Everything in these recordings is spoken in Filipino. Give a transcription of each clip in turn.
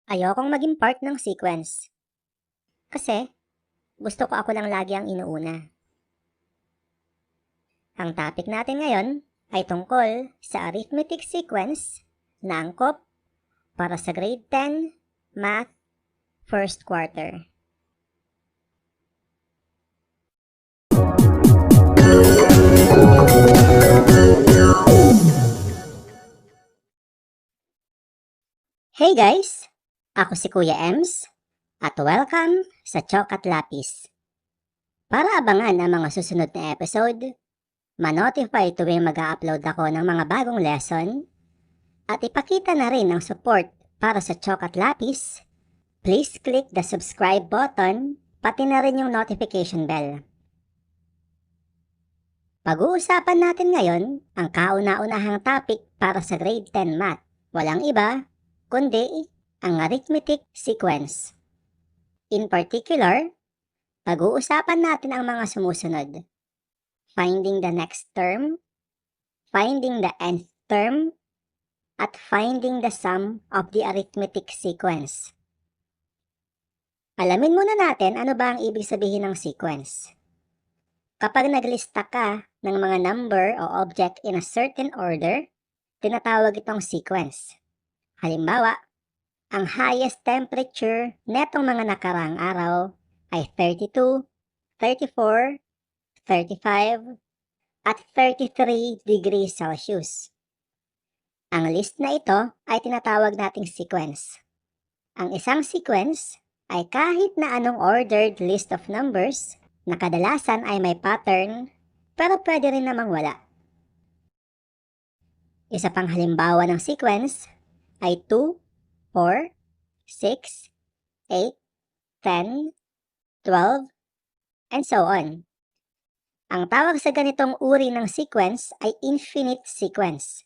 Ayokong maging part ng sequence. Kasi, gusto ko ako lang lagi ang inuuna. Ang topic natin ngayon ay tungkol sa arithmetic sequence na angkop para sa grade 10 Math First Quarter. Hey guys! Ako si Kuya Ems at welcome sa Chalk at Lapis. Para abangan ang mga susunod na episode, ma-notify tuwing mag-a-upload ako ng mga bagong lesson, at ipakita na rin ang support para sa Chalk at Lapis, please click the subscribe button, pati na rin yung notification bell. Pag-uusapan natin ngayon ang kauna-unahang topic para sa grade 10 math. Walang iba, kundi ang arithmetic sequence. In particular, pag-uusapan natin ang mga sumusunod: finding the next term, finding the nth term, at finding the sum of the arithmetic sequence. Alamin muna natin ano ba ang ibig sabihin ng sequence. Kapag naglista ka ng mga number o object in a certain order, tinatawag itong sequence. Halimbawa, ang highest temperature netong mga nakaraang araw ay 32, 34, 35, at 33 degrees Celsius. Ang list na ito ay tinatawag nating sequence. Ang isang sequence ay kahit na anong ordered list of numbers na kadalasan ay may pattern, pero pwede rin namang wala. Isa pang halimbawa ng sequence ay 2, 4, 6, 8, 10, 12, and so on. Ang tawag sa ganitong uri ng sequence ay infinite sequence.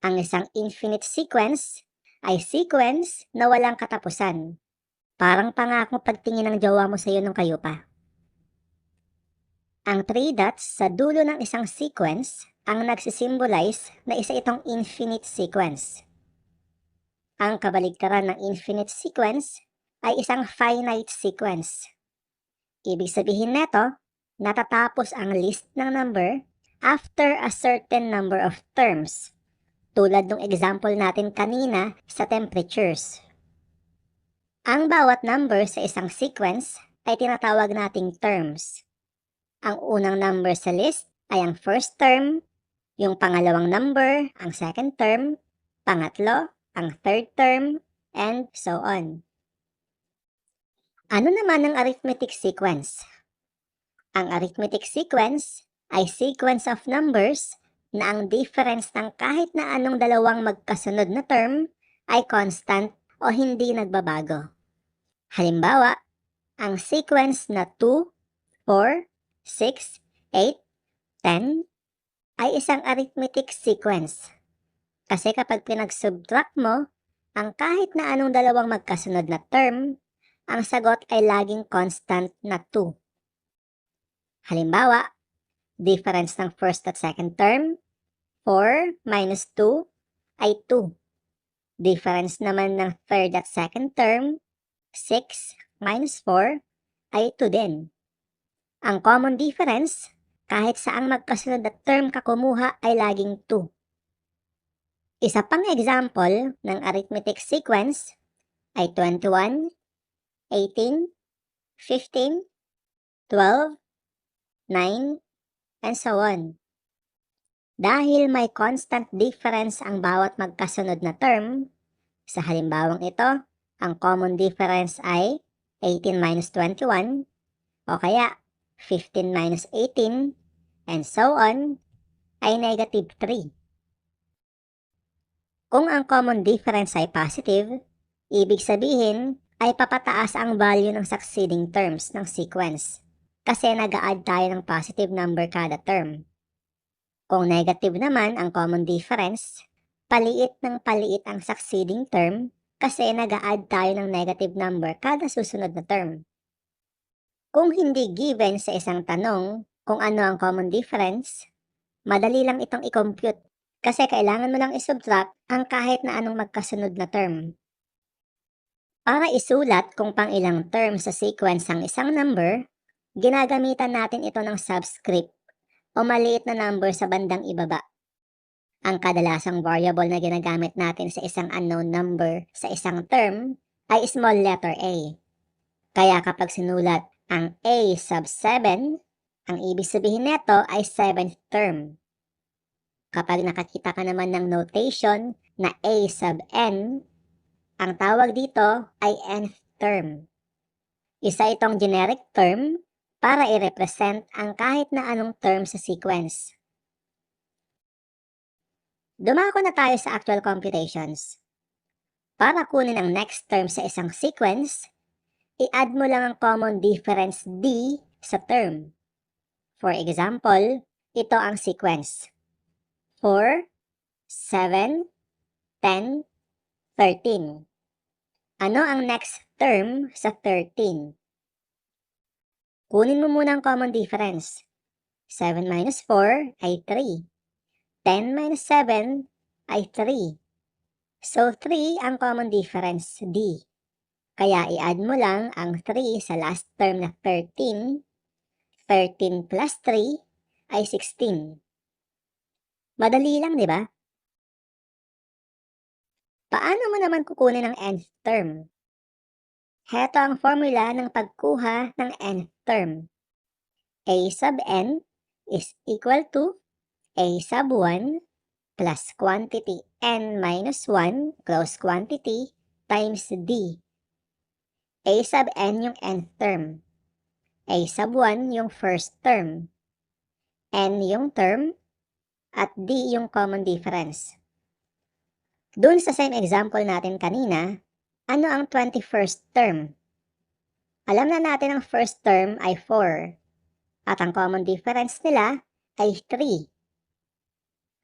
Ang isang infinite sequence ay sequence na walang katapusan. Parang pangakong pagtingin ng jowa mo sa iyo nung kayo pa. Ang 3 dots sa dulo ng isang sequence ang nagsisimbolize na isa itong infinite sequence. Ang kabaligtaran ng infinite sequence ay isang finite sequence. Ibig sabihin nito, natatapos ang list ng number after a certain number of terms, tulad ng example natin kanina sa temperatures. Ang bawat number sa isang sequence ay tinatawag nating terms. Ang unang number sa list ay ang first term, yung pangalawang number, ang second term, pangatlo, ang third term, and so on. Ano naman ang arithmetic sequence? Ang arithmetic sequence ay sequence of numbers na ang difference ng kahit na anong dalawang magkasunod na term ay constant o hindi nagbabago. Halimbawa, ang sequence na 2, 4, 6, 8, 10 ay isang arithmetic sequence. Kasi kapag pinag-subtract mo ang kahit na anong dalawang magkasunod na term, ang sagot ay laging constant na 2. Halimbawa, difference ng first at second term, 4 minus 2 ay 2. Difference naman ng third at second term, 6 minus 4 ay 2 din. Ang common difference, kahit saang magkasunod na term ka kumuha ay laging 2. Isa pang example ng arithmetic sequence ay 21, 18, 15, 12, 9, and so on. Dahil may constant difference ang bawat magkasunod na term, sa halimbawang ito, ang common difference ay 18 minus 21, o kaya 15 minus 18, and so on, ay negative 3. Kung ang common difference ay positive, ibig sabihin ay papataas ang value ng succeeding terms ng sequence kasi nag-a-add tayo ng positive number kada term. Kung negative naman ang common difference, paliit ng paliit ang succeeding term kasi nag-a-add tayo ng negative number kada susunod na term. Kung hindi given sa isang tanong kung ano ang common difference, madali lang itong i-compute kasi kailangan mo lang i-subtract ang kahit na anong magkasunod na term. Para isulat kung pang ilang term sa sequence ang isang number, ginagamitan natin ito ng subscript o maliit na number sa bandang ibaba. Ang kadalasang variable na ginagamit natin sa isang unknown number sa isang term ay small letter a. Kaya kapag sinulat ang a sub 7, ang ibig sabihin nito ay 7th term. Kapag nakakita ka naman ng notation na a sub n, ang tawag dito ay nth term. Isa itong generic term para i-represent ang kahit na anong term sa sequence. Dumako na tayo sa actual computations. Para kunin ang next term sa isang sequence, i-add mo lang ang common difference d sa term. For example, ito ang sequence. 4, 7, 10, 13. Ano ang next term sa 13? Kunin mo muna ang common difference. 7 minus 4 ay 3. 10 minus 7 ay 3. So, 3 ang common difference, D. Kaya i-add mo lang ang 3 sa last term na 13. 13 plus 3 ay 16. Madali lang, di ba? Paano mo naman kukunin ang nth term? Heto ang formula ng pagkuha ng nth term. A sub n is equal to a sub 1 plus quantity n minus 1 close quantity times d. A sub n yung nth term. A sub 1 yung first term. N yung term. At d yung common difference. Dun sa same example natin kanina, ano ang 21st term? Alam na natin ang first term ay 4. At ang common difference nila ay 3.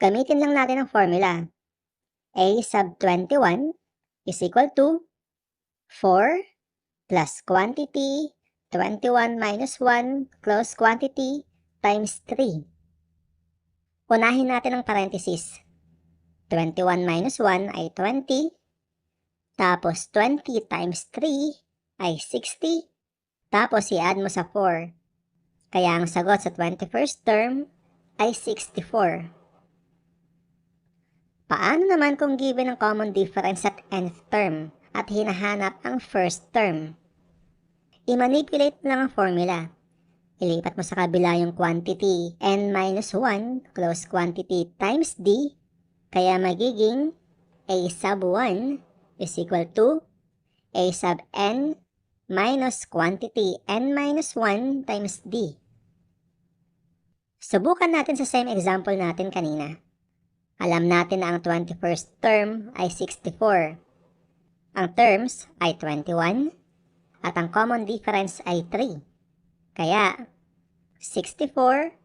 Gamitin lang natin ang formula. A sub 21 is equal to 4 plus quantity 21 minus 1 close quantity times 3. Unahin natin ang parenthesis. 21 minus 1 ay 20. Tapos 20 times 3 ay 60. Tapos i-add mo sa 4. Kaya ang sagot sa 21st term ay 64. Paano naman kung given ang common difference at nth term at hinahanap ang first term? I-manipulate mo lang ang formula. Ilipat mo sa kabila yung quantity n minus 1 close quantity times d. Kaya magiging a sub 1 is equal to a sub n minus quantity n minus 1 times d. Subukan natin sa same example natin kanina. Alam natin na ang 21st term ay 64. Ang terms ay 21 at ang common difference ay 3. Kaya 64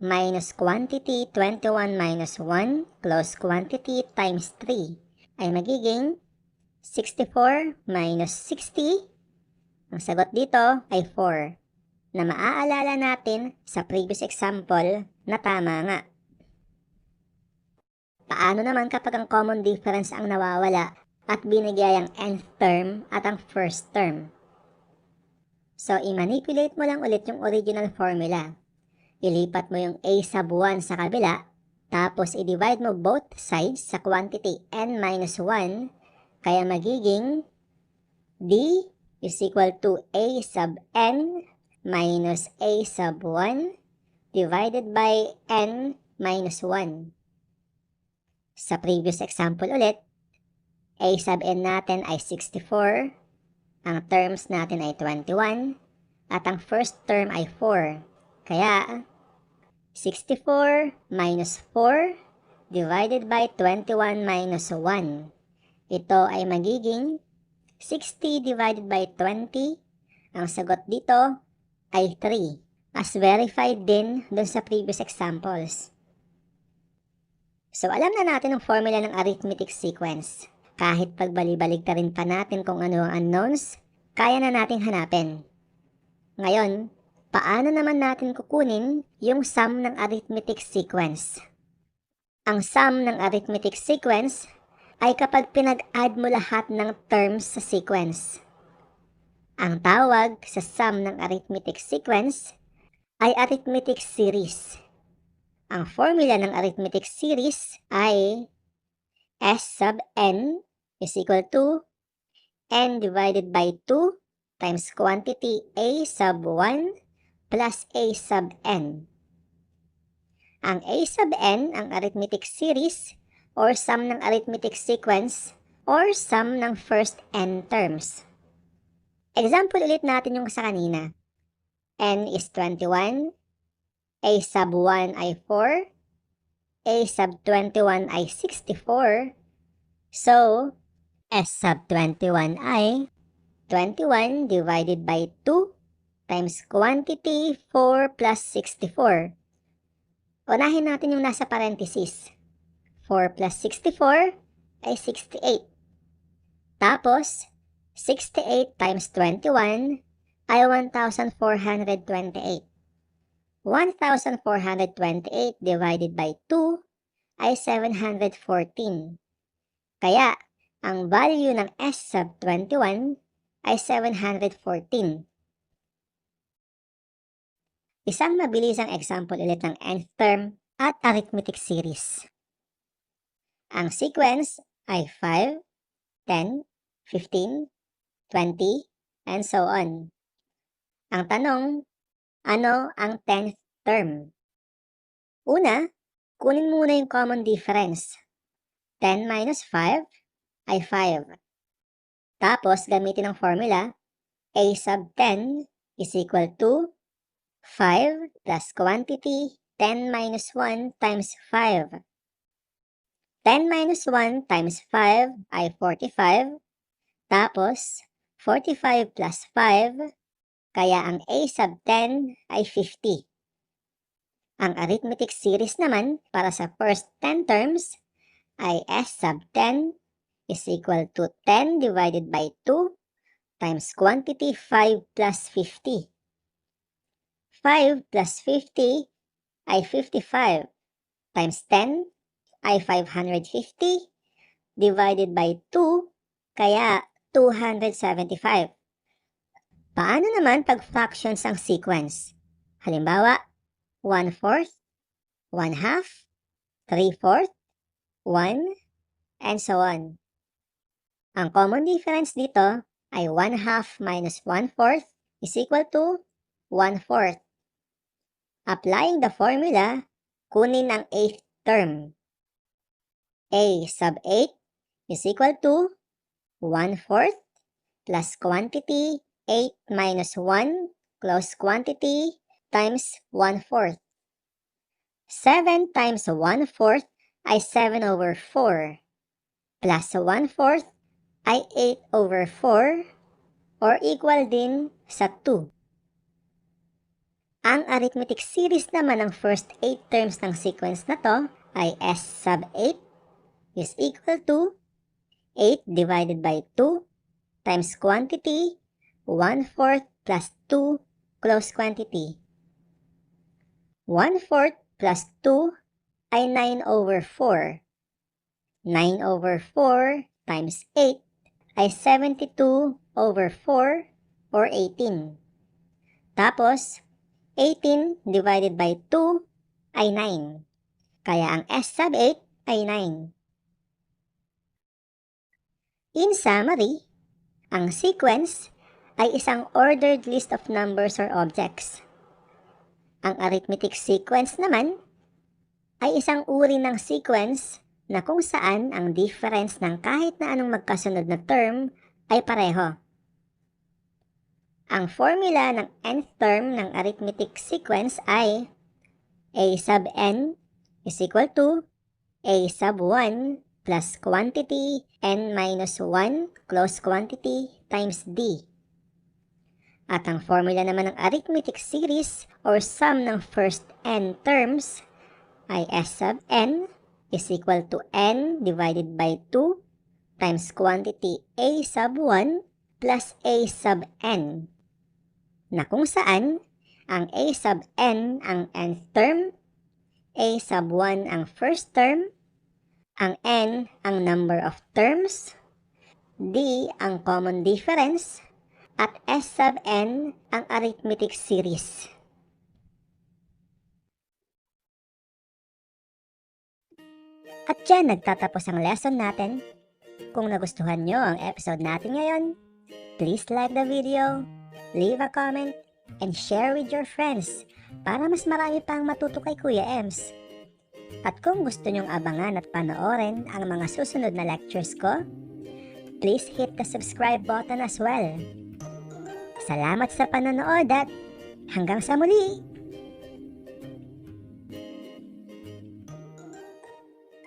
minus quantity 21 minus 1 close quantity times 3 ay magiging 64 minus 60. Ang sagot dito ay 4 na maaalala natin sa previous example na tama nga. Paano naman kapag ang common difference ang nawawala at binigay ang nth term at ang first term? So, i-manipulate mo lang ulit yung original formula. Ilipat mo yung a sub 1 sa kabila, tapos i-divide mo both sides sa quantity n minus 1, kaya magiging d is equal to a sub n minus a sub 1 divided by n minus 1. Sa previous example ulit, a sub n natin ay 64, ang terms natin ay 21, at ang first term ay 4. Kaya, 64 minus 4 divided by 21 minus 1. Ito ay magiging 60 divided by 20. Ang sagot dito ay 3, as verified din dun sa previous examples. So, alam na natin ang formula ng arithmetic sequence. Kahit pagbali-baligtarin pa natin kung ano ang unknowns, kaya na nating hanapin. Ngayon, paano naman natin kukunin yung sum ng arithmetic sequence? Ang sum ng arithmetic sequence ay kapag pinag-add mo lahat ng terms sa sequence. Ang tawag sa sum ng arithmetic sequence ay arithmetic series. Ang formula ng arithmetic series ay S sub n is equal to n divided by 2 times quantity a sub 1 plus a sub n. Ang a sub n ang arithmetic series or sum ng arithmetic sequence or sum ng first n terms. Example ulit natin yung sa kanina. N is 21, a sub 1 ay 4, a sub 21 ay 64, so s sub 21 ay 21 divided by 2 times quantity 4 plus 64. Unahin natin yung nasa parenthesis. 4 plus 64 ay 68. Tapos, 68 times 21 ay 1,428. 1,428 divided by 2 ay 714. Kaya, ang value ng S sub 21 ay 714. Isang mabilisang example ulit ng nth term at arithmetic series. Ang sequence ay 5, 10, 15, 20, and so on. Ang tanong, ano ang 10th term? Una, kunin muna yung common difference. 10 minus 5 ay 5. Tapos, gamitin ang formula, a sub 10 is equal to 5 plus quantity 10 minus 1 times 5. 10 minus 1 times 5 ay 45. Tapos, 45 plus 5, kaya ang a sub 10 ay 50. Ang arithmetic series naman para sa first 10 terms ay s sub 10 is equal to 10 divided by 2 times quantity 5 plus 50. 5 plus 50 ay 55 times 10 ay 550 divided by 2 kaya 275. Paano naman pag fractions ang sequence? Halimbawa, 1/4, 1/2, 3/4, 1, and so on. Ang common difference dito ay 1/2 minus 1/4 is equal to 1/4. Applying the formula, kunin ang 8th term. A sub 8 is equal to 1/4 plus quantity 8 minus 1 close quantity times 1/4. 7 times 1/4 ay 7 over 4 plus 1/4 ay 8 over 4 or equal din sa 2. Ang arithmetic series naman ng first 8 terms ng sequence na to ay s sub 8 is equal to 8 divided by 2 times quantity 1/4 plus 2 close quantity. 1/4 plus 2 ay 9 over 4. 9 over 4 times 8 ay 72 over 4 or 18. Tapos, 18 divided by 2 ay 9. Kaya ang s sub 8 ay 9. In summary, ang sequence ay isang ordered list of numbers or objects. Ang arithmetic sequence naman ay isang uri ng sequence na kung saan ang difference ng kahit na anong magkasunod na term ay pareho. Ang formula ng nth term ng arithmetic sequence ay a sub n is equal to a sub 1 plus quantity n minus 1 close quantity times d. At ang formula naman ng arithmetic series or sum ng first n terms ay s sub n is equal to n divided by 2 times quantity a sub 1 plus a sub n, na kung saan ang a sub n ang nth term, a sub 1 ang first term, Ang N ang number of terms, D ang common difference, at S sub N ang arithmetic series. At dyan nagtatapos ang lesson natin. Kung nagustuhan nyo ang episode natin ngayon, please like the video, leave a comment, and share with your friends para mas marami pang matuto kay Kuya Ems. At kung gusto nyong abangan at panoorin ang mga susunod na lectures ko, please hit the subscribe button as well. Salamat sa panonood at hanggang sa muli!